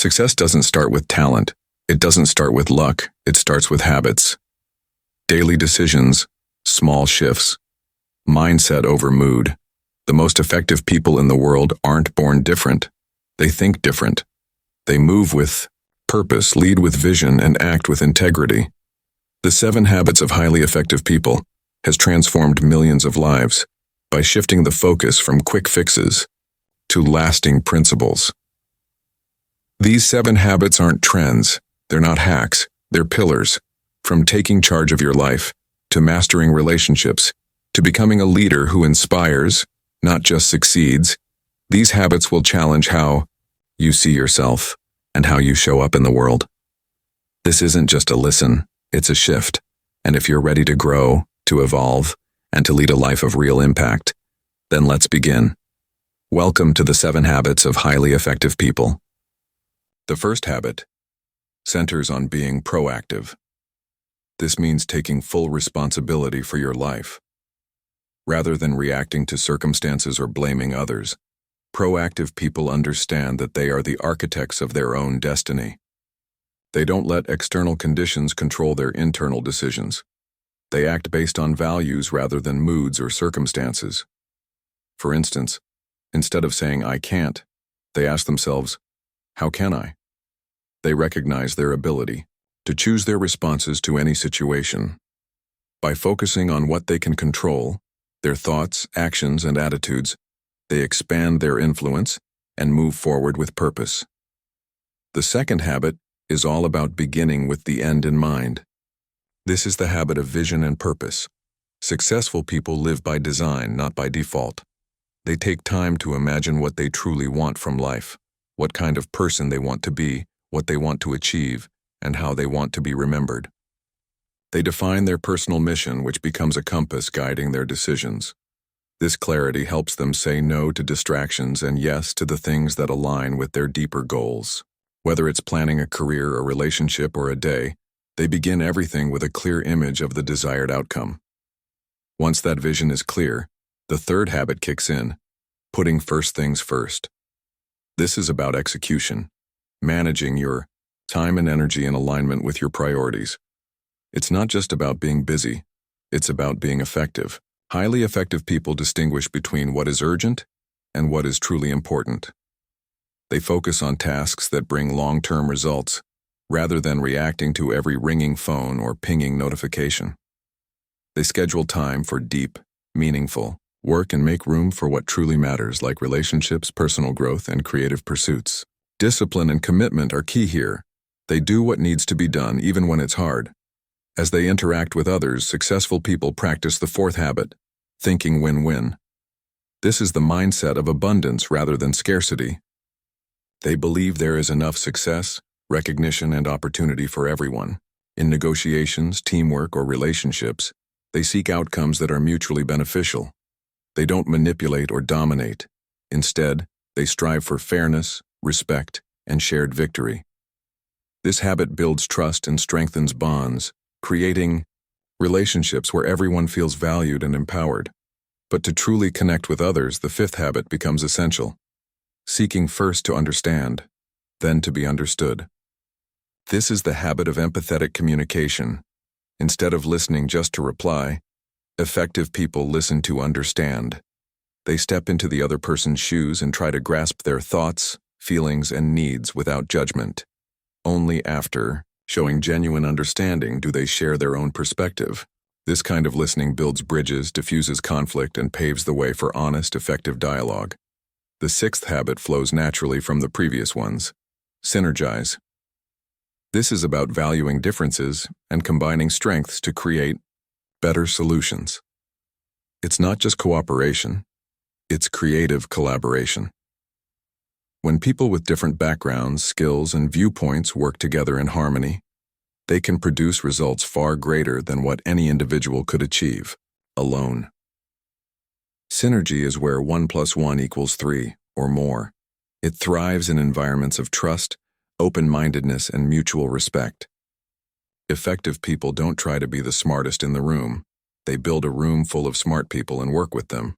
Success doesn't start with talent. It doesn't start with luck. It starts with habits. Daily decisions, small shifts, mindset over mood. The most effective people in the world aren't born different. They think different. They move with purpose, lead with vision, and act with integrity. The 7 Habits of Highly Effective People has transformed millions of lives by shifting the focus from quick fixes to lasting principles. These 7 habits aren't trends. They're not hacks. They're pillars. From taking charge of your life, to mastering relationships, to becoming a leader who inspires, not just succeeds, these habits will challenge how you see yourself and how you show up in the world. This isn't just a listen, it's a shift. And if you're ready to grow, to evolve, and to lead a life of real impact, then let's begin. Welcome to the 7 Habits of Highly Effective People. The first habit centers on being proactive. This means taking full responsibility for your life. Rather than reacting to circumstances or blaming others, proactive people understand that they are the architects of their own destiny. They don't let external conditions control their internal decisions. They act based on values rather than moods or circumstances. For instance, instead of saying, "I can't," they ask themselves, "How can I?" They recognize their ability to choose their responses to any situation. By focusing on what they can control, their thoughts, actions, and attitudes, they expand their influence and move forward with purpose. The second habit is all about beginning with the end in mind. This is the habit of vision and purpose. Successful people live by design, not by default. They take time to imagine what they truly want from life, what kind of person they want to be, what they want to achieve, and how they want to be remembered. They define their personal mission, which becomes a compass guiding their decisions. This clarity helps them say no to distractions and yes to the things that align with their deeper goals. Whether it's planning a career, a relationship, or a day, they begin everything with a clear image of the desired outcome. Once that vision is clear, the third habit kicks in, putting first things first. This is about execution, managing your time and energy in alignment with your priorities. It's not just about being busy, it's about being effective. Highly effective people distinguish between what is urgent and what is truly important. They focus on tasks that bring long-term results, rather than reacting to every ringing phone or pinging notification. They schedule time for deep, meaningful work and make room for what truly matters, like relationships, personal growth, and creative pursuits. Discipline and commitment are key here. They do what needs to be done, even when it's hard. As they interact with others, successful people practice the fourth habit, thinking win-win. This is the mindset of abundance rather than scarcity. They believe there is enough success, recognition, and opportunity for everyone. In negotiations, teamwork, or relationships, they seek outcomes that are mutually beneficial. They don't manipulate or dominate. Instead, they strive for fairness, respect, and shared victory. This habit builds trust and strengthens bonds, creating relationships where everyone feels valued and empowered. But to truly connect with others, the fifth habit becomes essential. Seeking first to understand, then to be understood. This is the habit of empathetic communication. Instead of listening just to reply, effective people listen to understand. They step into the other person's shoes and try to grasp their thoughts, feelings, and needs without judgment. Only after showing genuine understanding do they share their own perspective. This kind of listening builds bridges, diffuses conflict, and paves the way for honest, effective dialogue. The sixth habit flows naturally from the previous ones. Synergize. This is about valuing differences and combining strengths to create better solutions. It's not just cooperation, it's creative collaboration. When people with different backgrounds, skills, and viewpoints work together in harmony, they can produce results far greater than what any individual could achieve alone. Synergy is where 1 + 1 = 3 or more. It thrives in environments of trust, open-mindedness, and mutual respect. Effective people don't try to be the smartest in the room. They build a room full of smart people and work with them.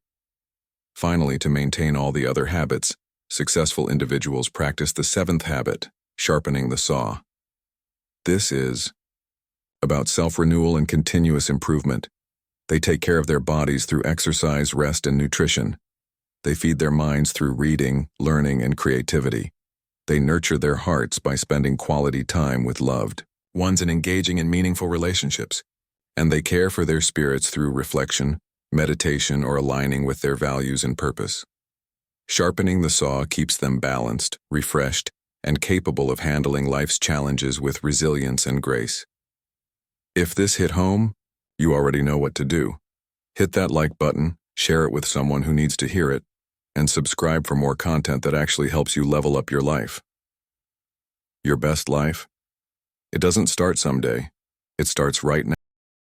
Finally, to maintain all the other habits, successful individuals practice the seventh habit, Sharpening the saw. This is about self-renewal and continuous improvement. They take care of their bodies through exercise, rest, and nutrition. They feed their minds through reading, learning, and creativity. They nurture their hearts by spending quality time with loved ones and engaging in meaningful relationships. And they care for their spirits through reflection, meditation, or aligning with their values and purpose. Sharpening the saw keeps them balanced, refreshed, and capable of handling life's challenges with resilience and grace. If this hit home, you already know what to do. Hit that like button, share it with someone who needs to hear it, and subscribe for more content that actually helps you level up your life. Your best life? It doesn't start someday. It starts right now.